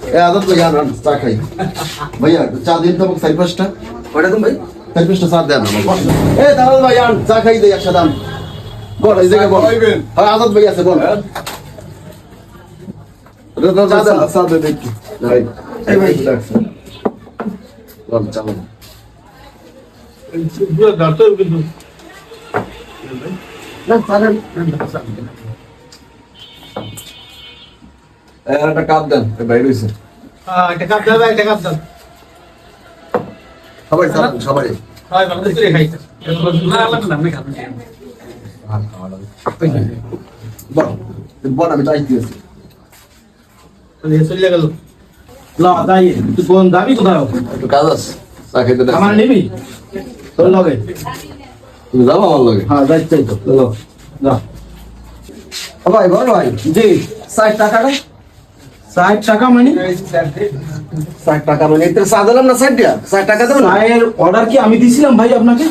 আদত ভাই আর চা খাই ভাইয়া চা দিন তো চার পাঁচটা কয়টা দিন ভাই চার পাঁচটা চা দেন দালাল ভাই আন চা খাই দেই একসাথে আন বল এই জায়গায় বল হ্যাঁ আদত ভাই আছে বল চা দে দেখি ভাই এই ভাই বল চা পুরো ডাক্তার কিন্তু না সারেন একটা কাপ দেন বাইরে হইছে একটা কাপ দেন একটা কাপ দেন সবাই সবাই সবাই ভালো করে খাইতে না লাগবে না আমি খাবো বল বল আমি চাই দিয়েছি তাহলে চলে গেল লা দাই তুই কোন দাবি কোথায় একটু কাজ আছে চা খাইতে দে আমার নিবি তোর লগে তুমি যাও আমার লগে হ্যাঁ যাই চাই তো চলো যা ভাই বল ভাই জি 60 টাকাটা 60 টাকা মানে 60 টাকা মানে এটা সাধারণ না 60 টাকা 60 টাকা দেব না এর অর্ডার কি আমি দিছিলাম ভাই আপনাকে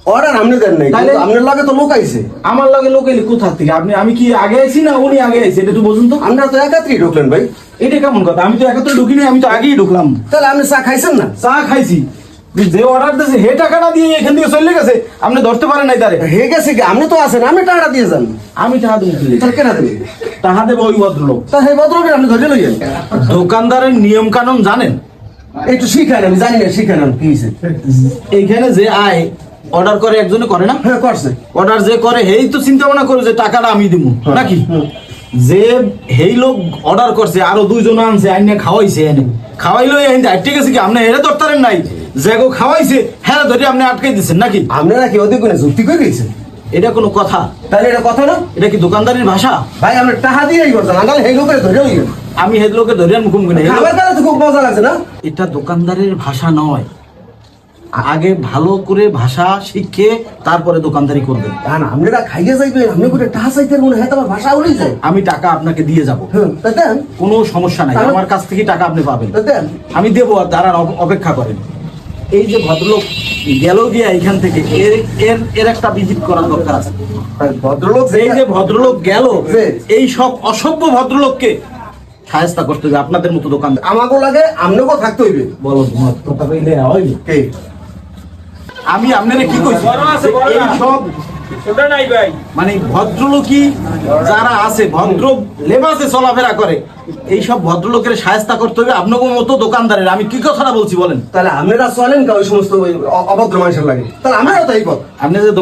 অর্ডার আপনি দেন নাই তাহলে আপনার লগে তো লোক আইছে আমার লগে লোক এলি কোথা থেকে আপনি আমি কি আগে আইছি না উনি আগে আইছে এটা তো বুঝুন তো আমরা তো একাত্রই ঢুকলেন ভাই এটা কেমন কথা আমি তো একাত্রে ঢুকি নাই আমি তো আগেই ঢুকলাম তাহলে আপনি চা খাইছেন না চা খাইছি যে অর্ডার দিয়েছে হে টাকাটা দিয়ে এখান থেকে চলে গেছে আপনি ধরতে পারেন নাই তারে হে গেছে কি আপনি তো আছেন আমি টাকাটা দিয়ে যান আমি টাকা দেব তাহলে কেন দেবে টাকা দেব ওই ভদ্রলোক তা হে ভদ্রলোক আপনি ধরে লইয়েন দোকানদারের নিয়ম কানুন জানেন একটু শিখান আমি জানি না শিখান কি হইছে এইখানে যে আয় অর্ডার করে একজনে করে না হ্যাঁ করছে অর্ডার যে করে হেই তো চিন্তা ভাবনা করে যে টাকাটা আমি দিব নাকি যে হেই লোক অর্ডার করছে আরো দুইজন আনছে আইনে খাওয়াইছে এনে খাওয়াইলো আইন ঠিক আছে কি আপনি হেরে ধরতারেন নাই যে গো খাওয়াইছে হ্যাঁ ধরে আপনি আটকাই দিচ্ছেন নাকি আপনি নাকি ওদের কোনো যুক্তি করে গেছেন এটা কোনো কথা তাহলে এটা কথা না এটা কি দোকানদারির ভাষা ভাই আমরা টাকা দিয়েই করছেন আঙ্গাল হেই লোকের ধরে লইয়েন আমি হেই লোকের ধরে মুখুম কিনে আমার কাছে তো খুব মজা লাগছে না এটা দোকানদারের ভাষা নয় আগে ভালো করে ভাষা শিখে তারপরে দোকানদারি করবেন না আপনারা খাইয়ে যাইবেন আপনি করে টাকা চাইতে মনে হয় তোমার ভাষা উড়ে যায় আমি টাকা আপনাকে দিয়ে যাব দেন কোনো সমস্যা নাই আমার কাছ থেকে টাকা আপনি পাবেন দেন আমি দেবো আর দাঁড়ান অপেক্ষা করেন এই যে ভদ্রলোক গেল গিয়া এখান থেকে এর একটা ভিজিট করার দরকার আছে ভদ্রলোক এই যে ভদ্রলোক গেল এই সব অসভ্য ভদ্রলোককে সাহায্য করতে হবে আপনাদের মতো দোকান আমাকেও লাগে আপনাকেও থাকতে হইবে বলো কথা কইলে হইবে আমি আপনারা কি কইছি এই সব ওটা নাই ভাই মানে ভদ্রলোকই যারা আছে ভদ্র লেবাসে চলাফেরা করে এই সব ভদ্রলোকের সাহায্য করতে হবে আপনাদের মতো দোকানদারের আমি কি কথাটা বলছি বলেন তাহলে আপনারা চলেন কা ওই সমস্ত অভদ্র মানুষের লাগে তাহলে আমরাও তাই পথ আপনি যে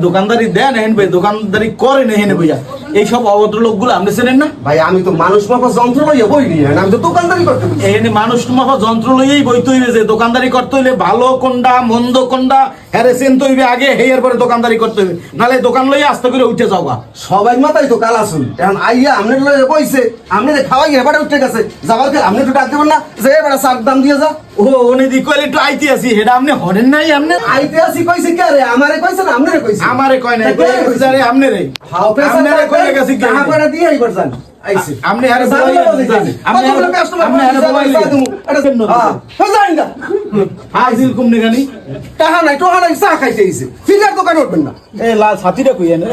দোকানদারি দেন হেন ভাই দোকানদারি করেন হেন ভাইয়া এই সব অভদ্র লোকগুলো আপনি চেনেন না ভাই আমি তো মানুষ মাপা যন্ত্র লইয়া বই নি আমি তো দোকানদারি করতে এখানে মানুষ মাপা যন্ত্র লইয়াই বইতে হইবে যে দোকানদারি করতে হইলে ভালো কোনটা মন্দ কোনটা হ্যারে চেনতে হইবে আগে হেয়ার পরে দোকানদারি করতে হইবে নালে দোকান লইয়া আস্তে করে উঠে যাওগা সবাই মাথায় তো কালা শুন এখন আইয়া আপনার লইয়া বইছে আপনি খাওয়াই এবারে উঠে গেছে যাবার কে আপনি একটু ডাক দেবেন না যে এবারে সার দাম দিয়ে যা ও উনি দি কইলে একটু আইতে আসি হেডা আপনি হরেন নাই আপনি আইতে আসি কইছে কে রে আমারে কইছে না আপনি রে কইছে আমারে কয় নাই কইছে রে আপনি রে হাও পেছারে কইলে গেছি টাকা পড়া দিয়ে আইবার জান আইছে আপনি আরে বলাই আপনি আরে বলাই এটা কেন হ্যাঁ যাই না ফাজিল কুমনে গানি টাকা নাই চা খাইতে আইছে ফিগার দোকান উঠবেন না এ লাল ছাতিটা কইয়া না